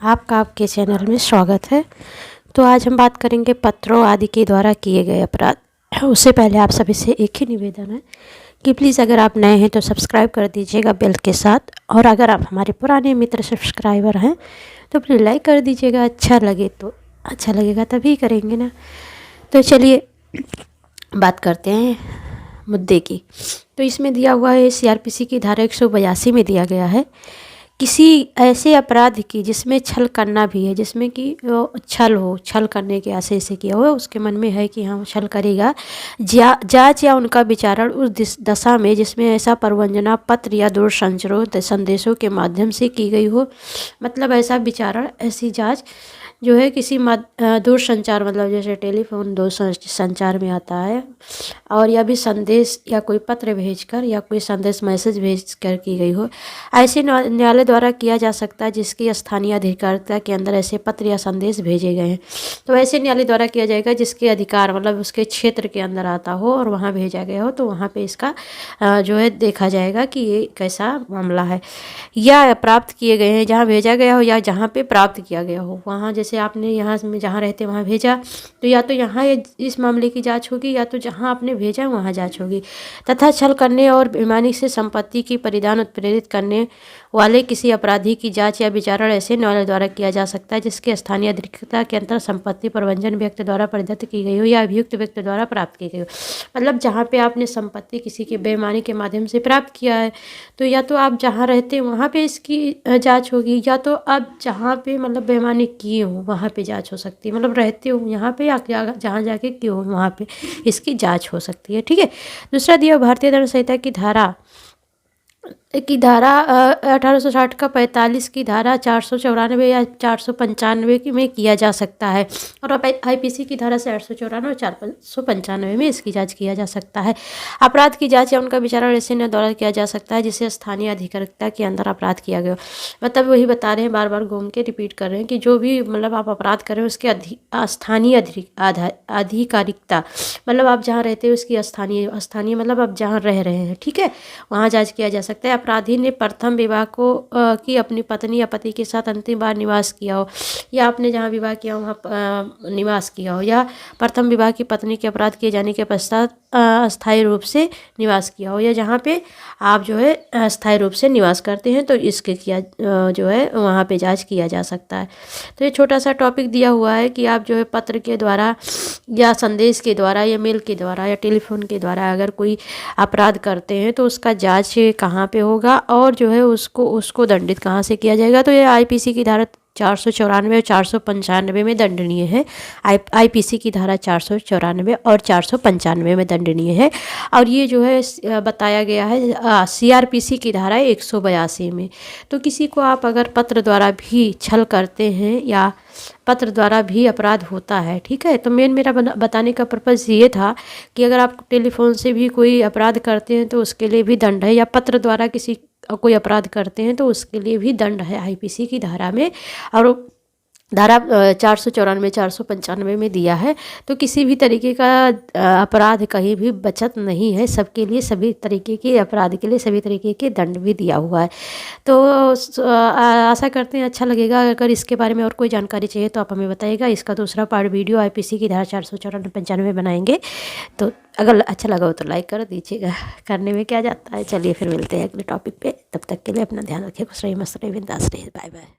आपका आपके चैनल में स्वागत है। तो आज हम बात करेंगे पत्रों आदि के द्वारा किए गए अपराध। उससे पहले आप सभी से एक ही निवेदन है कि प्लीज़ अगर आप नए हैं तो सब्सक्राइब कर दीजिएगा बेल के साथ, और अगर आप हमारे पुराने मित्र सब्सक्राइबर हैं तो प्लीज़ लाइक कर दीजिएगा। अच्छा लगे तो, अच्छा लगेगा तभी करेंगे ना। तो चलिए बात करते हैं मुद्दे की। तो इसमें दिया हुआ है सीआरपीसी की धारा 182 में दिया गया है, किसी ऐसे अपराध की जिसमें छल करना भी है, जिसमें कि छल हो, छल करने के आशय से किया हो, उसके मन में है कि हाँ छल करेगा, जांच या उनका विचारण उस दशा में जिसमें ऐसा प्रवंजना पत्र या दूरसंचार संदेशों के माध्यम से की गई हो। मतलब ऐसा विचारण, ऐसी जांच जो है किसी दूर संचार, मतलब जैसे टेलीफोन दूर संचार में आता है, और या भी संदेश या कोई पत्र भेजकर या कोई संदेश मैसेज भेजकर की गई हो। ऐसे न्यायालय द्वारा किया जा सकता है जिसकी स्थानीय अधिकारिता के अंदर ऐसे पत्र या संदेश भेजे गए हैं। तो ऐसे न्यायालय द्वारा किया जाएगा जिसके अधिकार, मतलब उसके क्षेत्र के अंदर आता हो और वहाँ भेजा गया हो, तो वहाँ पे इसका जो है देखा जाएगा कि ये कैसा मामला है। या प्राप्त किए गए हैं, जहाँ भेजा गया हो या जहाँ पे प्राप्त किया गया हो, वहाँ जैसे आपने यहाँ में जहाँ रहते वहाँ भेजा, तो या तो यहाँ इस मामले की जांच होगी, या तो जहाँ आपने भेजा वहाँ जांच होगी। तथा छल करने और बेईमानी से संपत्ति की परिधान उत्प्रेरित करने वाले किसी अपराधी की जांच या विचारण ऐसे न्यायालय द्वारा किया जा सकता है जिसके स्थानीय अधिकारिता के अंतर संपत्ति प्रबंधन व्यक्ति द्वारा प्रदत्त की गई हो या अभियुक्त व्यक्ति द्वारा प्राप्त की गई हो। मतलब जहाँ पे आपने संपत्ति किसी के बेईमानी के माध्यम से प्राप्त किया है, तो या तो आप जहाँ रहते हैं वहाँ पे इसकी जांच होगी, या तो आप जहाँ पे मतलब बेईमानी किए हो वहाँ पे जांच हो सकती है। मतलब रहते हो यहाँ पे या जहाँ जाके किए हो वहाँ पे इसकी जांच हो सकती है। ठीक है। दूसरा दिया भारतीय दंड संहिता की धारा 1860 का 45 की धारा 494 या 495 में किया जा सकता है, और आईपीसी की धारा से 894 और 495 में इसकी जांच किया जा सकता है। अपराध की जांच या उनका विचारण ऐसे न्यायालय द्वारा किया जा सकता है जिसे स्थानीय अधिकारिता के अंदर अपराध किया गया। मतलब वही बता रहे हैं, बार बार घूम के रिपीट कर रहे हैं कि जो भी मतलब आप अपराध कर रहे हो उसके स्थानीय अधिकारिकता, मतलब आप जहाँ रहते हो उसकी स्थानीय मतलब आप जहाँ रह रहे हैं, ठीक है, वहाँ जांच किया जा सकता है। अपराधी ने प्रथम विवाह की अपनी पत्नी या पति के साथ अंतिम बार निवास किया हो, या आपने जहाँ विवाह किया हो वहाँ निवास किया हो, या प्रथम विवाह की पत्नी के अपराध किए जाने के पश्चात अस्थायी रूप से निवास किया हो, या जहाँ पे आप जो है अस्थायी रूप से निवास करते हैं, तो इसके किया जो है वहाँ पे जांच किया जा सकता है। तो ये छोटा सा टॉपिक दिया हुआ है कि आप जो है पत्र के द्वारा या संदेश के द्वारा या मेल के द्वारा या टेलीफोन के द्वारा अगर कोई अपराध करते हैं तो उसका जांच कहाँ पे होगा, और जो है उसको दंडित कहाँ से किया जाएगा। तो ये आईपीसी की धारा 494 और 495 में दंडनीय है। आईपीसी की धारा 494 और 495 में दंडनीय है, और ये जो है बताया गया है सीआरपीसी की धारा 182 में। तो किसी को आप अगर पत्र द्वारा भी छल करते हैं या पत्र द्वारा भी अपराध होता है, ठीक है। तो मेरा बताने का पर्पज़ ये था कि अगर आप टेलीफोन से भी कोई अपराध करते हैं तो उसके लिए भी दंड है, या पत्र द्वारा किसी कोई अपराध करते हैं तो उसके लिए भी दंड है आईपीसी की धारा में, और धारा 494 495 में दिया है। तो किसी भी तरीके का अपराध कहीं भी बचत नहीं है, सबके लिए सभी तरीके के अपराध के लिए सभी तरीके के दंड भी दिया हुआ है। तो आशा करते हैं अच्छा लगेगा। अगर इसके बारे में और कोई जानकारी चाहिए तो आप हमें बताइएगा। इसका दूसरा पार्ट वीडियो आईपीसी की धारा 494-95 बनाएंगे। तो अगर अच्छा लगा हो तो लाइक कर दीजिएगा, करने में क्या जाता है। चलिए फिर मिलते हैं अगले टॉपिक पे, तब तक के लिए अपना ध्यान रखिए, खुश रहिए, मस्त रहिए, बिंदास रहिए, बाय बाय।